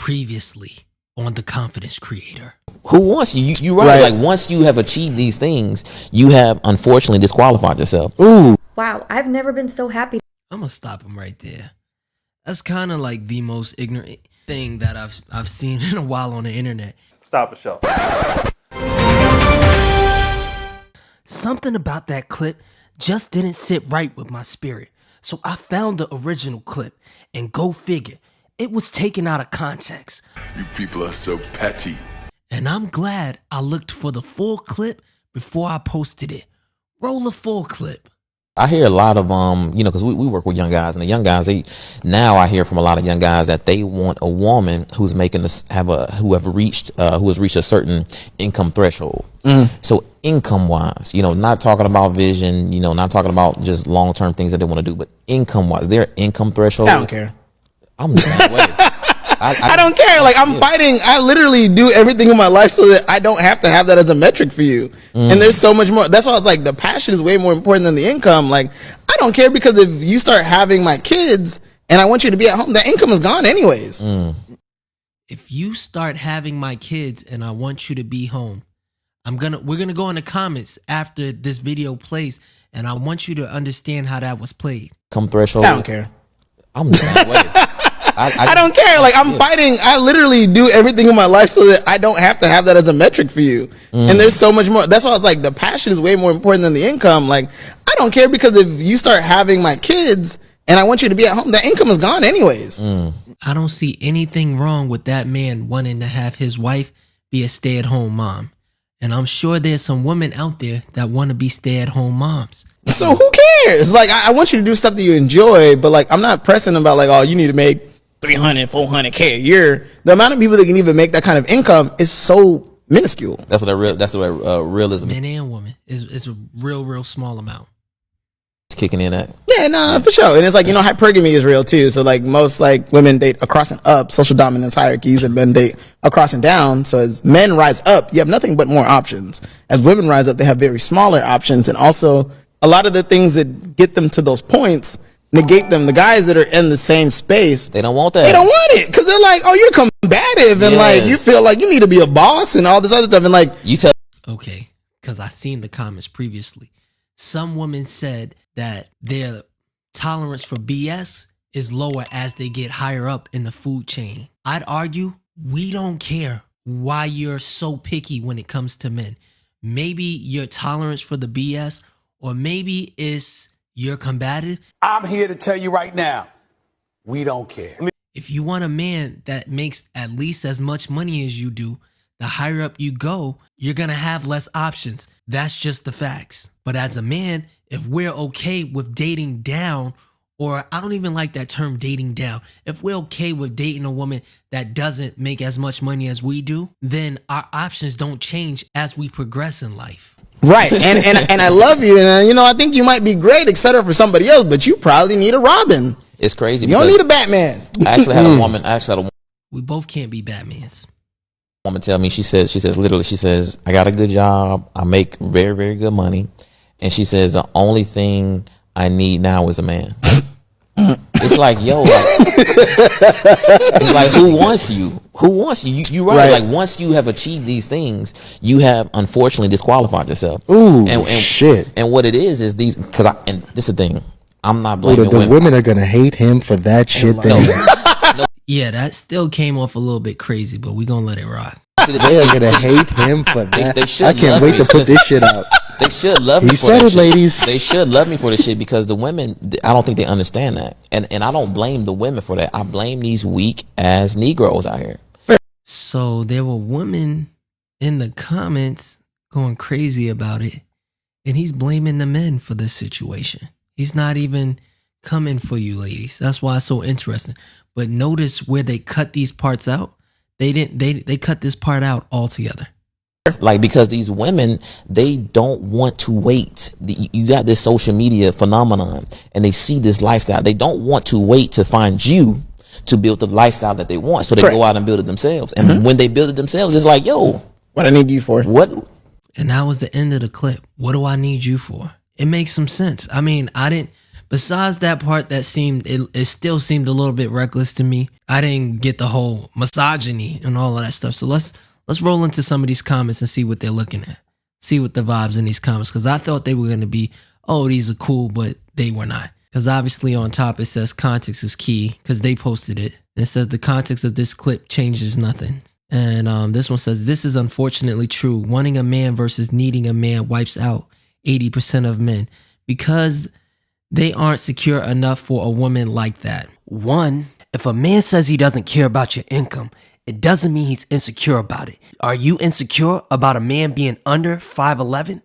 Previously on The Confidence Creator. Who wants you? You right. Like once you have achieved these things, you have unfortunately disqualified yourself. Ooh. Wow, I've never been so happy. I'm gonna stop him right there. That's kind of like the most ignorant thing that I've seen in a while on the internet. Stop the show. Something about that clip just didn't sit right with my spirit. So I found the original clip, and go figure, it was taken out of context. You people are so petty. And I'm glad I looked for the full clip before I posted it. Roll the full clip. I hear a lot of because we work with young guys, and the young guys, I hear from a lot of young guys that they want a woman who's making this who has reached a certain income threshold. So income wise, not talking about vision, not talking about just long term things that they want to do, but income wise, their income threshold. I don't care. I'm the same way. I don't care. Like I'm fighting. I literally do everything in my life so that I don't have to have that as a metric for you. And there's so much more. That's why I was like, the passion is way more important than the income. Like I don't care, because if you start having my kids and I want you to be at home, that income is gone anyways. If you start having my kids and I want you to be home, we're gonna go in the comments after this video plays, and I want you to understand how that was played. Income threshold. I don't care. I'm the same way. I don't care. Like I'm fighting. I literally do everything in my life so that I don't have to have that as a metric for you. And there's so much more. That's why I was like, the passion is way more important than the income. Like I don't care, because if you start having my kids and I want you to be at home, that income is gone anyways. I don't see anything wrong with that man wanting to have his wife be a stay-at-home mom. And I'm sure there's some women out there that want to be stay-at-home moms. So who cares? Like I want you to do stuff that you enjoy, but like I'm not pressing about like, oh, you need to make 300, 400K a year. The amount of people that can even make that kind of income is so minuscule. That's what realism Men and women is a real small amount. is kicking in at. Yeah, no, for sure. And it's like, hypergamy is real too. So like most like women date across and up, social dominance hierarchies, and men date across and down. So as men rise up, you have nothing but more options. As women rise up, they have very smaller options. And also a lot of the things that get them to those points negate them. The guys that are in the same space, They don't want that. they don't want it, because they're like, oh, you're combative, and like you feel like you need to be a boss and all this other stuff, and like You tell. Okay, because I seen the comments previously. Some women said that their tolerance for BS is lower as they get higher up in the food chain. I'd argue we don't care why you're so picky when it comes to men. Maybe your tolerance for the BS, or maybe it's you're combative. I'm here to tell you right now, we don't care. If you want a man that makes at least as much money as you do, the higher up you go, you're going to have less options. That's just the facts. But as a man, if we're okay with dating down, or I don't even like that term dating down, if we're okay with dating a woman that doesn't make as much money as we do, then our options don't change as we progress in life. right. And I love you, and I think you might be great, etc. for somebody else, but you probably need a Robin. It's crazy. You don't need a Batman. I actually had a woman. We both can't be Batmans. Woman tell me, she says, I got a good job. I make very, very good money. And she says, the only thing I need now is a man. It's like, yo, it's like, who wants you? Who wants you? You right. Like once you have achieved these things, you have unfortunately disqualified yourself. Ooh, and shit. And what it is these, and this is the thing. I'm not blaming the women are gonna hate him for that shit. Yeah, that still came off a little bit crazy, but we gonna let it rock. They are gonna hate him for that. They I can't wait to put this shit out. They should love me. He said it, ladies. They should love me for this shit, because the women, I don't think they understand that, and I don't blame the women for that. I blame these weak ass Negroes out here. So there were women in the comments going crazy about it, and he's blaming the men for this situation. He's not even coming for you, ladies. That's why it's so interesting. But notice where they cut these parts out. They cut this part out altogether. Like, because these women, they don't want to wait. You got this social media phenomenon, and they see this lifestyle. They don't want to wait to find you to build the lifestyle that they want. So they go out and build it themselves. And when they build it themselves, it's like, yo, what I need you for? What? And that was the end of the clip. What do I need you for? It makes some sense. I mean, Besides that part that it still seemed a little bit reckless to me. I didn't get the whole misogyny and all of that stuff. So let's roll into some of these comments and see what they're looking at. See what the vibes in these comments, because I thought they were going to be, oh, these are cool, but they were not. Because obviously on top it says context is key, because they posted it. And it says the context of this clip changes nothing. And this one says, this is unfortunately true. Wanting a man versus needing a man wipes out 80% of men because they aren't secure enough for a woman like that. 1, if a man says he doesn't care about your income, it doesn't mean he's insecure about it. Are you insecure about a man being under 5'11"?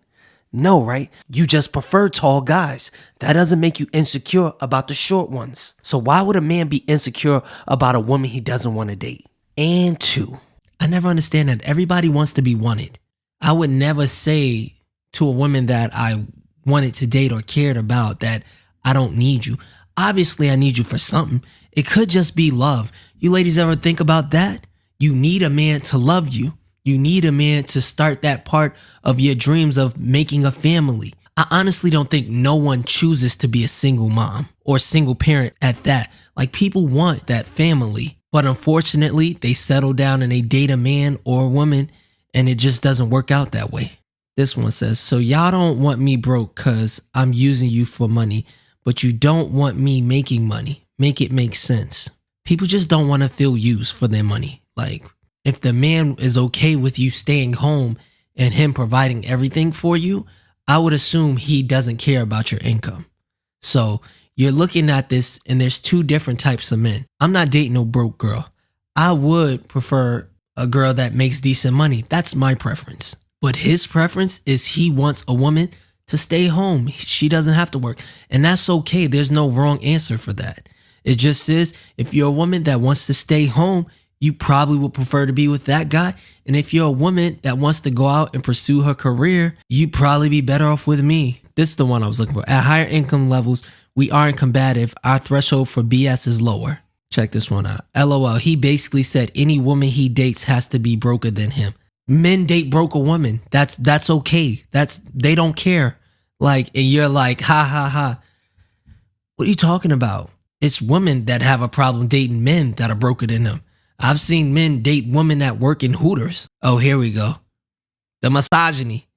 No, right? You just prefer tall guys. That doesn't make you insecure about the short ones. So why would a man be insecure about a woman he doesn't want to date? And 2, I never understand that. Everybody wants to be wanted. I would never say to a woman that I wanted to date or cared about that I don't need you. Obviously, I need you for something. It could just be love. You ladies ever think about that? You need a man to love you. You need a man to start that part of your dreams of making a family. I honestly don't think no one chooses to be a single mom or single parent at that. Like, people want that family, but unfortunately, they settle down and they date a man or a woman, and it just doesn't work out that way. This one says, so y'all don't want me broke because I'm using you for money, but you don't want me making money. Make it make sense. People just don't want to feel used for their money. Like, if the man is okay with you staying home and him providing everything for you, I would assume he doesn't care about your income. So you're looking at this, and there's 2 different types of men. I'm not dating no broke girl. I would prefer a girl that makes decent money. That's my preference. But his preference is he wants a woman to stay home. She doesn't have to work. And that's okay. There's no wrong answer for that. It just says if you're a woman that wants to stay home, you probably would prefer to be with that guy. And if you're a woman that wants to go out and pursue her career, you'd probably be better off with me. This is the one I was looking for. At higher income levels, we aren't combative. Our threshold for BS is lower. Check this one out. LOL. He basically said any woman he dates has to be broker than him. Men date broke a woman. That's okay. They don't care. Like, and you're like, ha ha ha. What are you talking about? It's women that have a problem dating men that are broker than them. I've seen men date women that work in Hooters. Oh, here we go. The misogyny.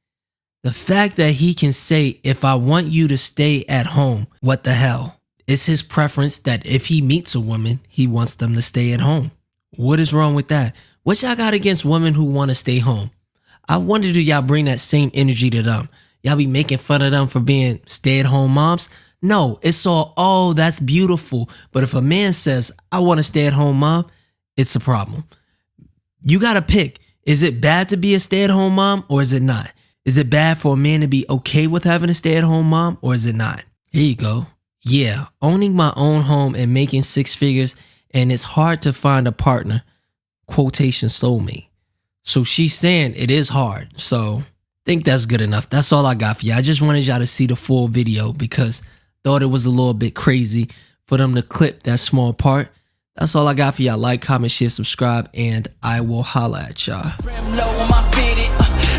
The fact that he can say, if I want you to stay at home, what the hell? It's his preference that if he meets a woman, he wants them to stay at home. What is wrong with that? What y'all got against women who want to stay home? I wonder, do y'all bring that same energy to them? Y'all be making fun of them for being stay-at-home moms? No, it's all, oh, that's beautiful. But if a man says, I want to stay at home mom, it's a problem. You got to pick. Is it bad to be a stay-at-home mom or is it not? Is it bad for a man to be okay with having a stay-at-home mom or is it not? Here you go. Yeah, owning my own home and making 6 figures, and it's hard to find a partner, quotation soulmate. So she's saying it is hard. So I think that's good enough. That's all I got for you. I just wanted y'all to see the full video because thought it was a little bit crazy for them to clip that small part. That's all I got for y'all. Like, comment, share, subscribe, and I will holla at y'all.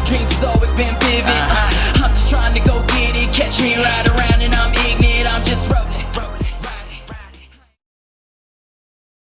Dreams has always been vivid. I'm just trying to go get it. Catch me right around and I'm ignorant. I'm just